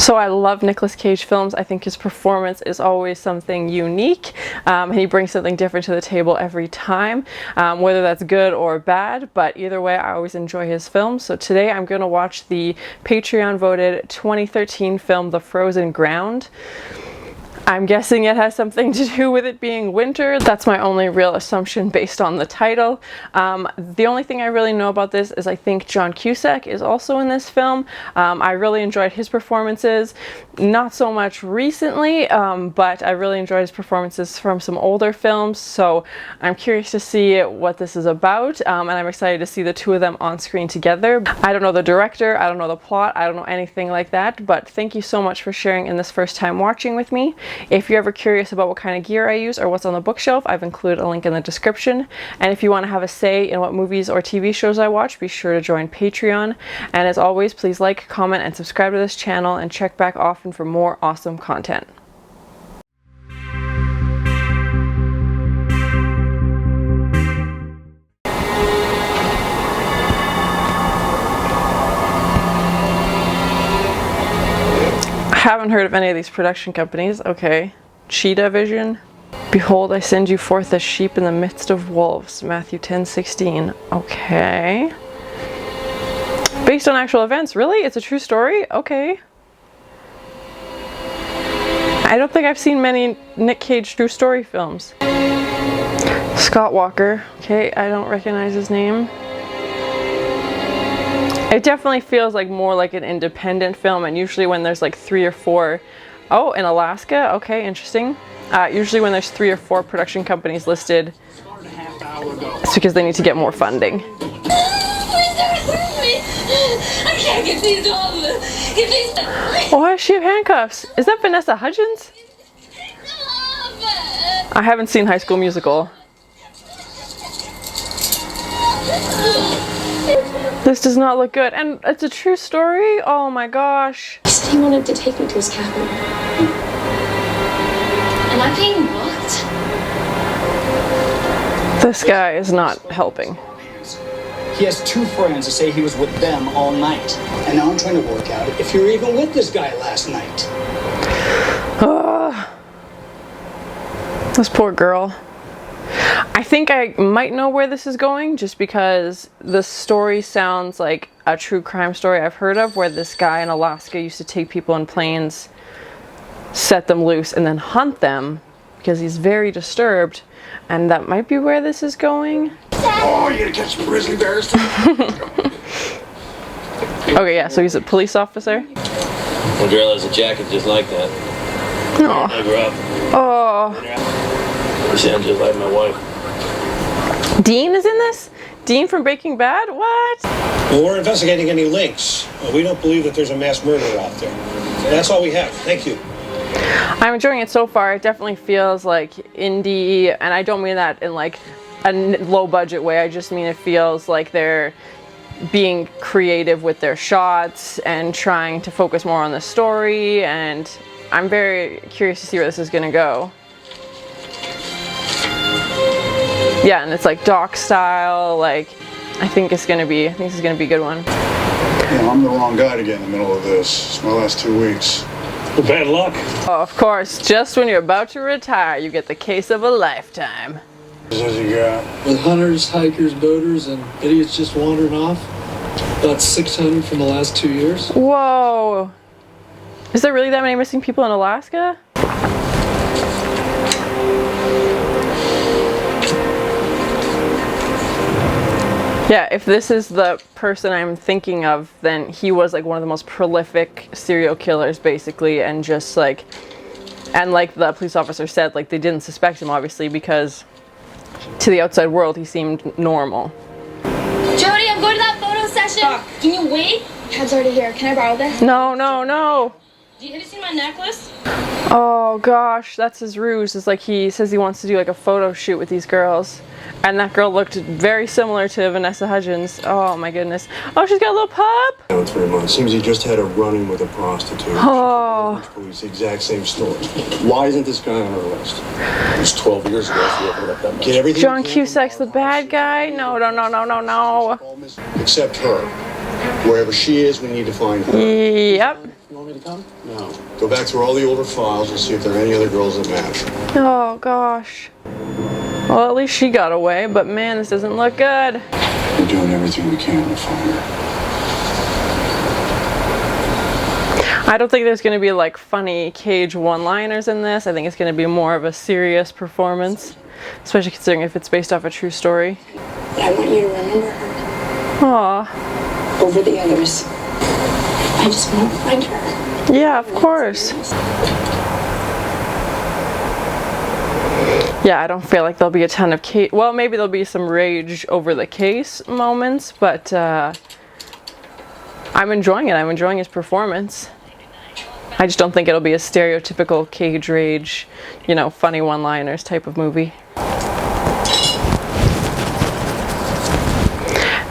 So I love Nicolas Cage films. I think his performance is always something unique, and he brings something different to the table every time, whether that's good or bad, but either way I always enjoy his films. So today I'm going to watch the Patreon voted 2013 film The Frozen Ground. I'm guessing it has something to do with it being winter. That's my only real assumption based on the title. The only thing I really know about this is I think John Cusack is also in this film. I really enjoyed his performances, not so much recently, but I really enjoyed his performances from some older films, so I'm curious to see what this is about, and I'm excited to see the two of them on screen together. I don't know the director, I don't know the plot, I don't know anything like that, but thank you so much for sharing in this first time watching with me. If you're ever curious about what kind of gear I use or what's on the bookshelf, I've included a link in the description. And if you want to have a say in what movies or TV shows I watch, be sure to join Patreon. And as always, please like, comment, and subscribe to this channel, and check back often for more awesome content. Haven't heard of any of these production companies. Okay. Cheetah Vision. Behold, I send you forth as sheep in the midst of wolves. Matthew 10:16. Okay. Based on actual events. Really? It's a true story? Okay. I don't think I've seen many Nick Cage true story films. Scott Walker. Okay, I don't recognize his name. It definitely feels like more like an independent film, and usually when there's like 3 or 4, oh, in Alaska, okay, interesting. Usually when there's 3 or 4 production companies listed, it's because they need to get more funding. Please don't hurt me. I can't get these off. Get these off. Why does she have handcuffs? Is that Vanessa Hudgens? I haven't seen High School Musical. This does not look good, and it's a true story? Oh my gosh. He said he wanted to take me to his cabin. Am I being booked? This guy is not helping. He has 2 friends that say he was with them all night. And now I'm trying to work out if you were even with this guy last night. This poor girl. I think I might know where this is going, just because the story sounds like a true crime story I've heard of, where this guy in Alaska used to take people in planes, set them loose, and then hunt them because he's very disturbed, and that might be where this is going. Oh, you gonna catch some grizzly bears? Okay, yeah, so he's a police officer. My girl has a jacket just like that. Oh. I grew up. Oh. She sounds just like my wife. Dean is in this? Dean from Breaking Bad? What? Well, we're investigating any links. We don't believe that there's a mass murderer out there. That's all we have. Thank you. I'm enjoying it so far. It definitely feels like indie, and I don't mean that in like a low budget way. I just mean it feels like they're being creative with their shots and trying to focus more on the story, and I'm very curious to see where this is gonna go. Yeah, and it's like doc style, like I think this is gonna be a good one. Yeah, I'm the wrong guy to get in the middle of this. It's my last 2 weeks. Well, bad luck. Oh, of course, just when you're about to retire, you get the case of a lifetime. What does he got? With hunters, hikers, boaters, and idiots just wandering off. About 600 from the last 2 years. Whoa. Is there really that many missing people in Alaska? Yeah, if this is the person I'm thinking of, then he was like one of the most prolific serial killers, basically, and just like, and like the police officer said, like they didn't suspect him, obviously, because to the outside world he seemed normal. Jody, I'm going to that photo session. Fuck. Can you wait? Cab's already here. Can I borrow this? No, no, no. Have you seen my necklace? Oh gosh, that's his ruse. It's like he says he wants to do like a photo shoot with these girls. And that girl looked very similar to Vanessa Hudgens. Oh my goodness. Oh, she's got a little pup. Now 3 months. Seems he just had a run-in with a prostitute. Oh. Police, exact same story. Why isn't this guy on our list? It was 12 years ago if you opened up that mess. John Cusack's the bad guy? No, no, no, no, no, no. Except her. Wherever she is, we need to find her. Yep. You want me to come? No. Go back through all the older files and see if there are any other girls that match. Oh gosh. Well, at least she got away, but man, this doesn't look good. We're doing everything we can to find her. I don't think there's going to be like funny Cage one-liners in this. I think it's going to be more of a serious performance, especially considering if it's based off a true story. But I want you to remember her Aw. over the others. I just want to find her. Yeah, of course. Yeah, I don't feel like there'll be a ton of case. Well, maybe there'll be some rage over the case moments, but I'm enjoying it. I'm enjoying his performance. I just don't think it'll be a stereotypical Cage rage, you know, funny one-liners type of movie.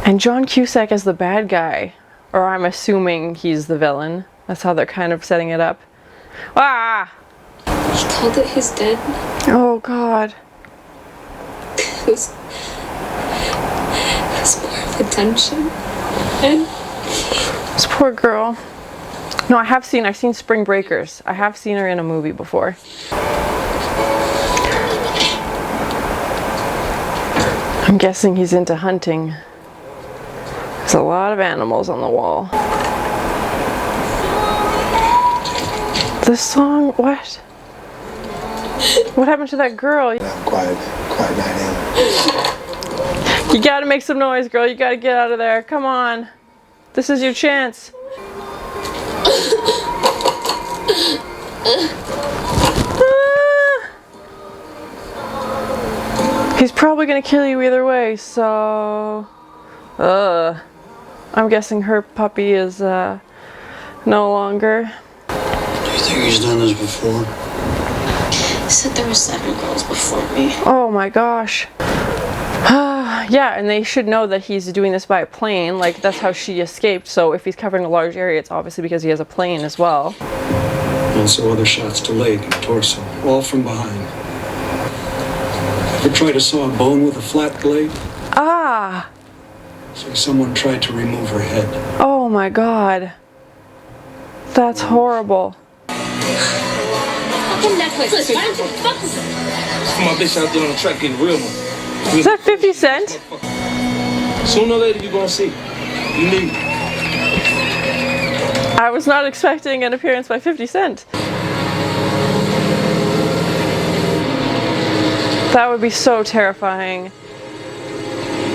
And John Cusack as the bad guy, or I'm assuming he's the villain. That's how they're kind of setting it up. Ah! He called it his den. Oh God. It was more of a dungeon. And This poor girl. No, I've seen Spring Breakers. I have seen her in a movie before. I'm guessing he's into hunting. There's a lot of animals on the wall. This song, what? What happened to that girl? Quiet night in. You gotta make some noise, girl. You gotta get out of there. Come on. This is your chance. He's probably gonna kill you either way, so... I'm guessing her puppy is, no longer. Do you think he's done this before? he said there were 7 girls before me. Oh my gosh. Yeah, and they should know that he's doing this by a plane. Like, that's how she escaped, so if he's covering a large area, it's obviously because he has a plane as well. Also other shots to leg and torso, all from behind. Ever tried to saw a bone with a flat blade? Ah! So someone tried to remove her head. Oh my god. That's horrible. Fucking necklace. Why don't you fuck this? My bitch out there on the track getting real one. Is that 50 Cent? Sooner or later you gonna see. You need me. I was not expecting an appearance by 50 Cent. That would be so terrifying.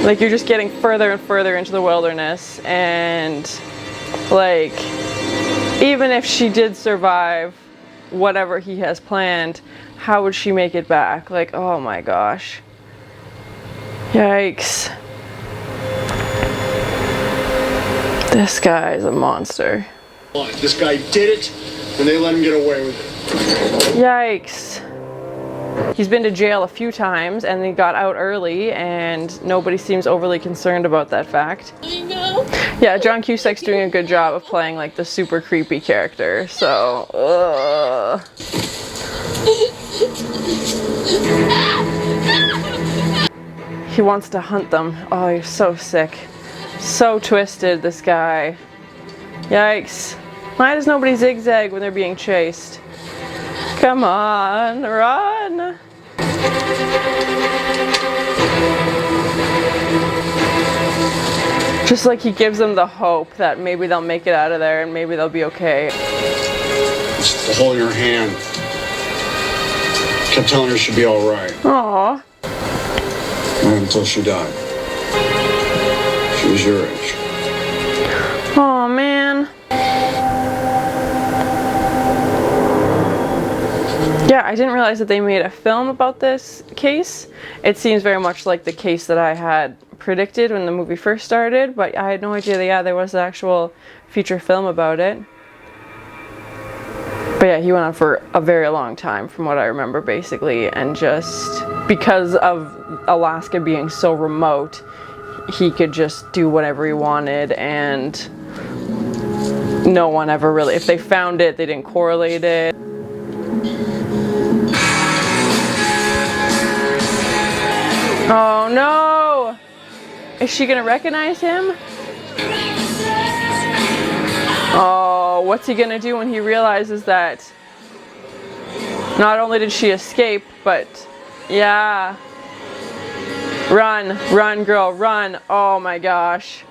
Like, you're just getting further and further into the wilderness, and like, even if she did survive whatever he has planned, how would she make it back? Like, oh my gosh. Yikes. This guy's a monster. This guy did it, and they let him get away with it. Yikes. He's been to jail a few times and he got out early, and nobody seems overly concerned about that fact. Yeah, John Cusack's doing a good job of playing like the super creepy character, so he wants to hunt them. Oh, he's so sick. So twisted, this guy. Yikes. Why does nobody zigzag when they're being chased? Come on, run! Just like he gives them the hope that maybe they'll make it out of there and maybe they'll be okay. It's the hole in your hand. Kept telling her she'd be all right. Aww. Not until she died. She was your age. Oh man. Yeah, I didn't realize that they made a film about this case. It seems very much like the case that I had predicted when the movie first started, but I had no idea that, yeah, there was an actual feature film about it. But yeah, he went on for a very long time from what I remember, basically, and just because of Alaska being so remote, he could just do whatever he wanted, and no one ever really, if they found it, they didn't correlate it. Oh no! Is she gonna recognize him? Oh, what's he gonna do when he realizes that not only did she escape, but yeah. Run, run, girl, run. Oh my gosh.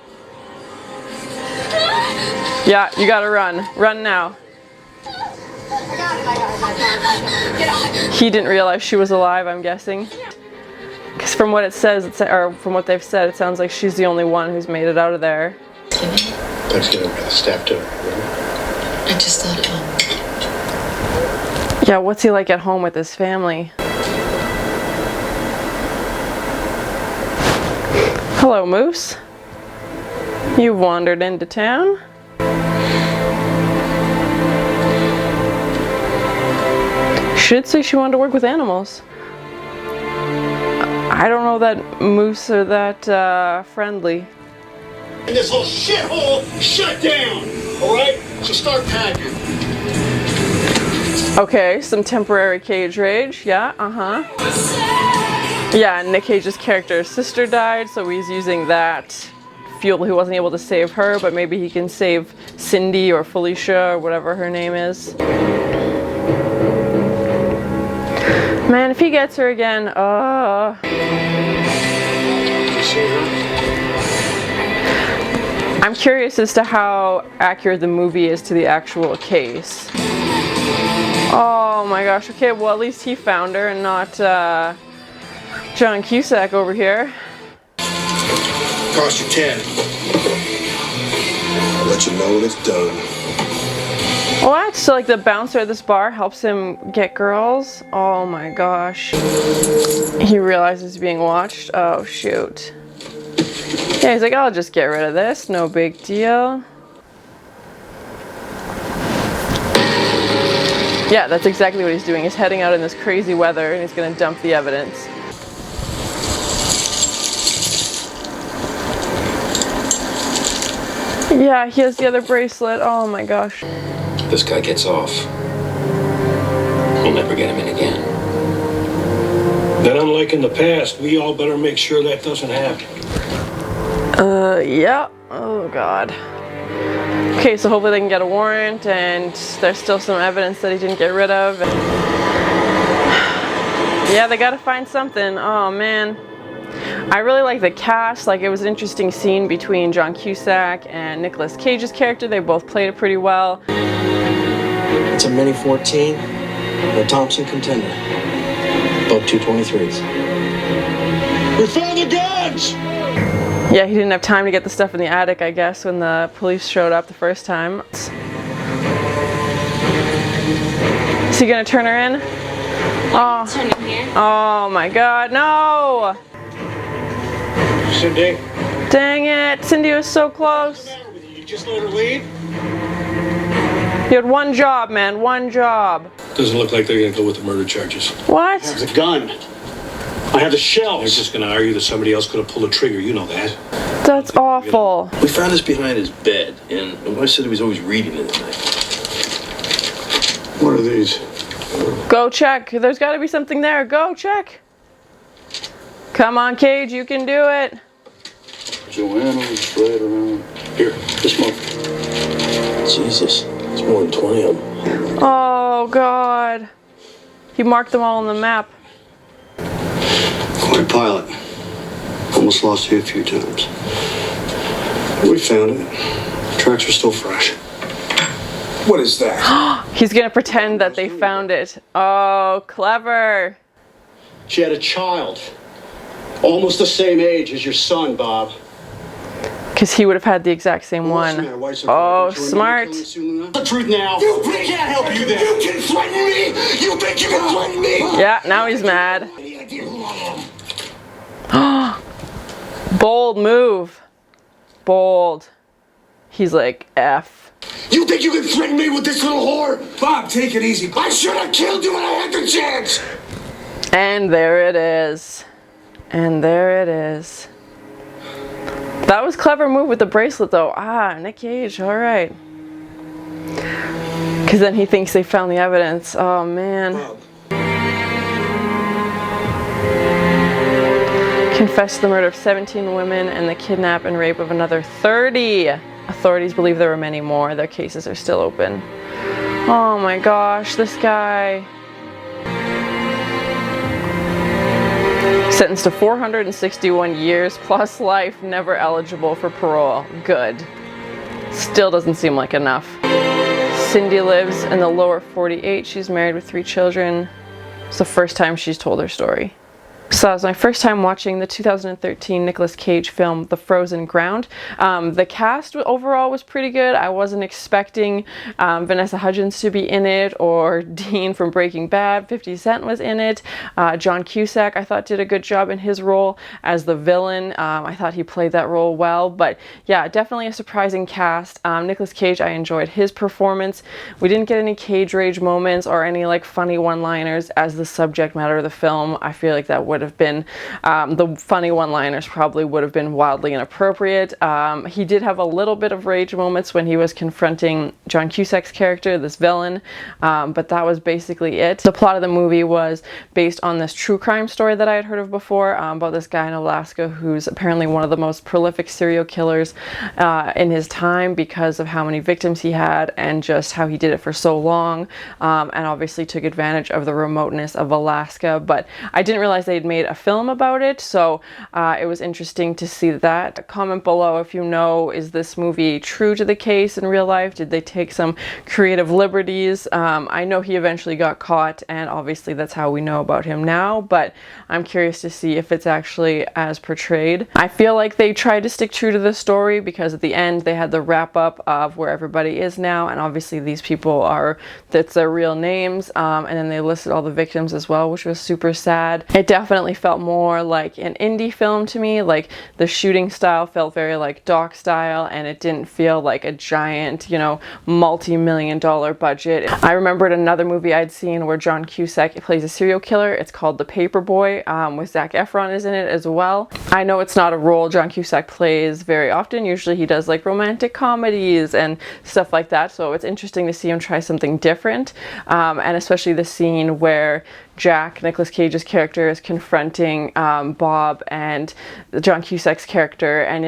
Yeah, you gotta run. Run now. He didn't realize she was alive, I'm guessing. Because from what it says, or from what they've said, it sounds like she's the only one who's made it out of there. Thanksgiving with a staff dinner. I just thought, Yeah, what's he like at home with his family? Hello, Moose. You wandered into town? She did say she wanted to work with animals. I don't know that Moose are that friendly. And this whole shithole shut down, all right? So start packing. Okay, some temporary Cage rage. Yeah, Yeah, Nick Cage's character's sister died, so he's using that fuel. He wasn't able to save her, but maybe he can save Cindy or Felicia or whatever her name is. Man, if he gets her again, Did you see her? I'm curious as to how accurate the movie is to the actual case. Oh my gosh, okay, well at least he found her and not John Cusack over here. Cost you 10. I'll let you know when it's done. What? So like the bouncer at this bar helps him get girls? Oh my gosh. He realizes he's being watched. Oh shoot. Yeah, he's like, I'll just get rid of this, no big deal. Yeah, that's exactly what he's doing. He's heading out in this crazy weather and he's gonna dump the evidence. Yeah, he has the other bracelet. Oh my gosh. This guy gets off. We'll never get him in again. Then unlike in the past, we all better make sure that doesn't happen. Yeah. Oh god. Okay, so hopefully they can get a warrant and there's still some evidence that he didn't get rid of. Yeah, they gotta find something. Oh man. I really like the cast. Like, it was an interesting scene between John Cusack and Nicolas Cage's character. They both played it pretty well. It's a Mini 14, a Thompson contender. Both 223s. We found the guns! Yeah, he didn't have time to get the stuff in the attic, I guess, when the police showed up the first time. Is he gonna turn her in? Oh. turn in here. Oh my god, no! Cindy? Dang it, Cindy was so close. What's the matter with you? You just let her leave? You had one job, man, one job. Doesn't look like they're gonna go with the murder charges. What? I have the gun. I have the They're shells. just gonna argue that somebody else could have pulled a trigger, you know that. That's awful. We found this behind his bed, and the wife said he was always reading it at night. What are these? Go check. There's gotta be something there. Go check. Come on, Cage, you can do it. Joanna was right around here. This month. Jesus, it's more than 20 of them. Oh god. He marked them all on the map. Quite a pilot. Almost lost you a few times. We found it. Tracks are still fresh. What is that? He's gonna pretend that they found it. Oh, clever. She had a child. Almost the same age as your son, Bob. Because he would have had the exact same one. Oh, smart. The truth now. We can't help you there. You can threaten me? You think you can threaten me? Yeah, now he's mad. Any idea who I am? Bold move. Bold. He's like, F. You think you can threaten me with this little whore? Bob, take it easy. I should have killed you when I had the chance. And there it is. And there it is. That was a clever move with the bracelet though. Ah, Nick Cage, alright. Because then he thinks they found the evidence. Oh man. Confessed to the murder of 17 women and the kidnap and rape of another 30. A Authorities believe there were many more. Their cases are still open. Oh my gosh, this guy. Sentenced to 461 years plus life, never eligible for parole. Good. Still doesn't seem like enough. Cindy lives in the lower 48. She's married with 3 children. It's the first time she's told her story. So that was my first time watching the 2013 Nicolas Cage film, The Frozen Ground. The cast overall was pretty good. I wasn't expecting Vanessa Hudgens to be in it, or Dean from Breaking Bad. 50 Cent was in it. John Cusack, I thought, did a good job in his role as the villain. I thought he played that role well. But yeah, definitely a surprising cast. Nicolas Cage, I enjoyed his performance. We didn't get any Cage rage moments or any like funny one-liners as the subject matter of the film. I feel like that would have been, the funny one-liners probably would have been wildly inappropriate. He did have a little bit of rage moments when he was confronting John Cusack's character, this villain, but that was basically it. The plot of the movie was based on this true crime story that I had heard of before, about this guy in Alaska who's apparently one of the most prolific serial killers in his time because of how many victims he had and just how he did it for so long, and obviously took advantage of the remoteness of Alaska. But I didn't realize they'd made a film about it, so it was interesting to see that. Comment below if you know, is this movie true to the case in real life? Did they take some creative liberties? I know he eventually got caught, and obviously that's how we know about him now, but I'm curious to see if it's actually as portrayed. I feel like they tried to stick true to the story because at the end they had the wrap up of where everybody is now, and obviously these people are, that's their real names, and then they listed all the victims as well, which was super sad. It definitely felt more like an indie film to me. Like the shooting style felt very like doc style, and it didn't feel like a giant, you know, multi-million-dollar budget. I remembered another movie I'd seen where John Cusack plays a serial killer. It's called The Paperboy, with Zac Efron is in it as well. I know it's not a role John Cusack plays very often. Usually he does like romantic comedies and stuff like that, so it's interesting to see him try something different, and especially the scene where Jack, Nicolas Cage's character, is confronting Bob and John Cusack's character, and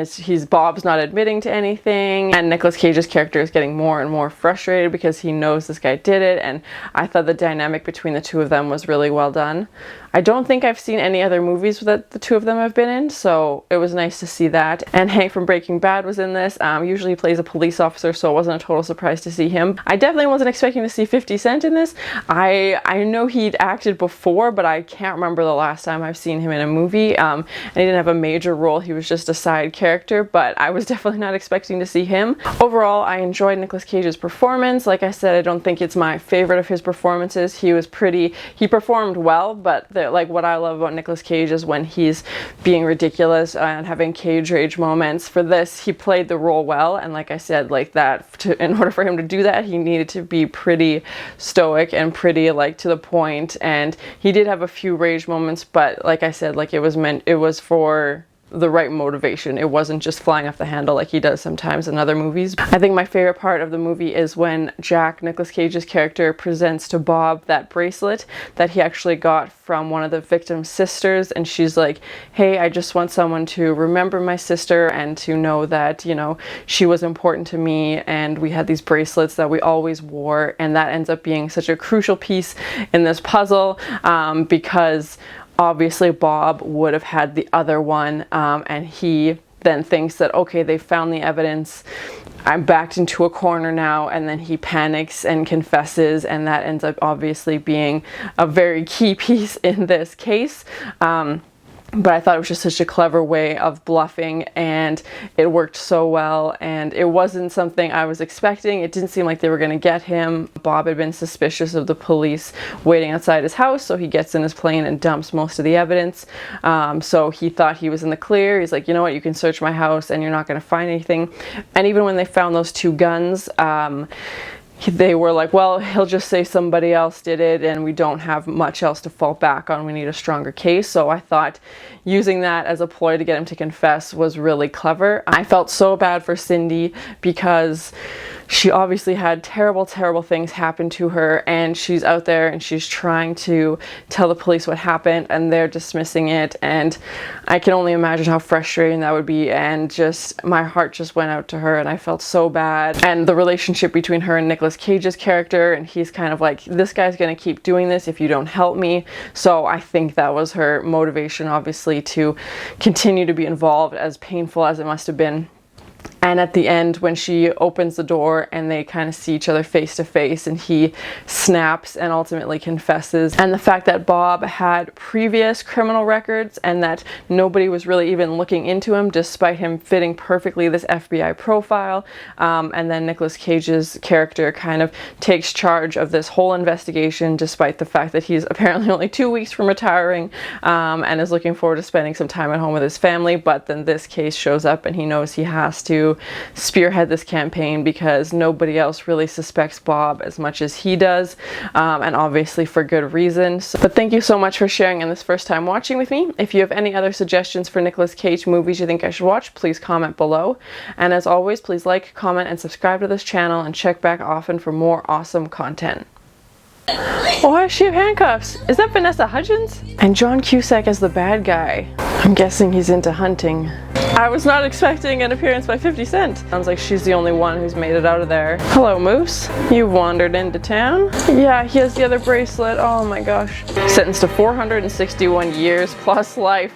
Bob's not admitting to anything, and Nicolas Cage's character is getting more and more frustrated because he knows this guy did it, and I thought the dynamic between the two of them was really well done. I don't think I've seen any other movies that the two of them have been in, so it was nice to see that. And Hank from Breaking Bad was in this. Usually he plays a police officer, so it wasn't a total surprise to see him. I definitely wasn't expecting to see 50 Cent in this. I know he'd acted before, but I can't remember the last time I've seen him in a movie, and he didn't have a major role. He was just a side character, but I was definitely not expecting to see him. Overall, I enjoyed Nicolas Cage's performance. Like I said, I don't think it's my favorite of his performances. He performed well, but like what I love about Nicolas Cage is when he's being ridiculous and having cage rage moments. For this, he played the role well, and like I said, like that, in order for him to do that, he needed to be pretty stoic and pretty like to the point, and he did have a few rage moments, but like I said, like it was for the right motivation. It wasn't just flying off the handle like he does sometimes in other movies. I think my favorite part of the movie is when Jack, Nicolas Cage's character, presents to Bob that bracelet that he actually got from one of the victim's sisters, and she's like, hey, I just want someone to remember my sister and to know that, you know, she was important to me, and we had these bracelets that we always wore, and that ends up being such a crucial piece in this puzzle, because obviously Bob would have had the other one, and he then thinks that, okay, they found the evidence, I'm backed into a corner now, and then he panics and confesses, and that ends up obviously being a very key piece in this case. But I thought it was just such a clever way of bluffing, and it worked so well, and it wasn't something I was expecting. It didn't seem like they were going to get him. Bob had been suspicious of the police waiting outside his house, so he gets in his plane and dumps most of the evidence. So he thought he was in the clear. He's like, you know what, you can search my house and you're not going to find anything. And even when they found those 2 guns, they were like, well, he'll just say somebody else did it and we don't have much else to fall back on. We need a stronger case. So I thought using that as a ploy to get him to confess was really clever. I felt so bad for Cindy because she obviously had terrible, terrible things happen to her, and she's out there and she's trying to tell the police what happened, and they're dismissing it, and I can only imagine how frustrating that would be, and just my heart just went out to her, and I felt so bad. And the relationship between her and Nicolas Cage's character, and he's kind of like, this guy's gonna keep doing this if you don't help me. So I think that was her motivation, obviously, to continue to be involved, as painful as it must have been. And at the end, when she opens the door and they kind of see each other face to face, and he snaps and ultimately confesses, and the fact that Bob had previous criminal records and that nobody was really even looking into him despite him fitting perfectly this FBI profile, and then Nicolas Cage's character kind of takes charge of this whole investigation despite the fact that he's apparently only 2 weeks from retiring, and is looking forward to spending some time at home with his family. But then this case shows up and he knows he has to spearhead this campaign because nobody else really suspects Bob as much as he does, and obviously for good reason. But thank you so much for sharing in this first time watching with me. If you have any other suggestions for Nicolas Cage movies you think I should watch, please comment below. And as always, please like, comment, and subscribe to this channel, and check back often for more awesome content. Why does she have handcuffs? Is that Vanessa Hudgens? And John Cusack as the bad guy. I'm guessing he's into hunting. I was not expecting an appearance by 50 Cent. Sounds like she's the only one who's made it out of there. Hello, Moose. You wandered into town? Yeah, he has the other bracelet. Oh my gosh. Sentenced to 461 years plus life.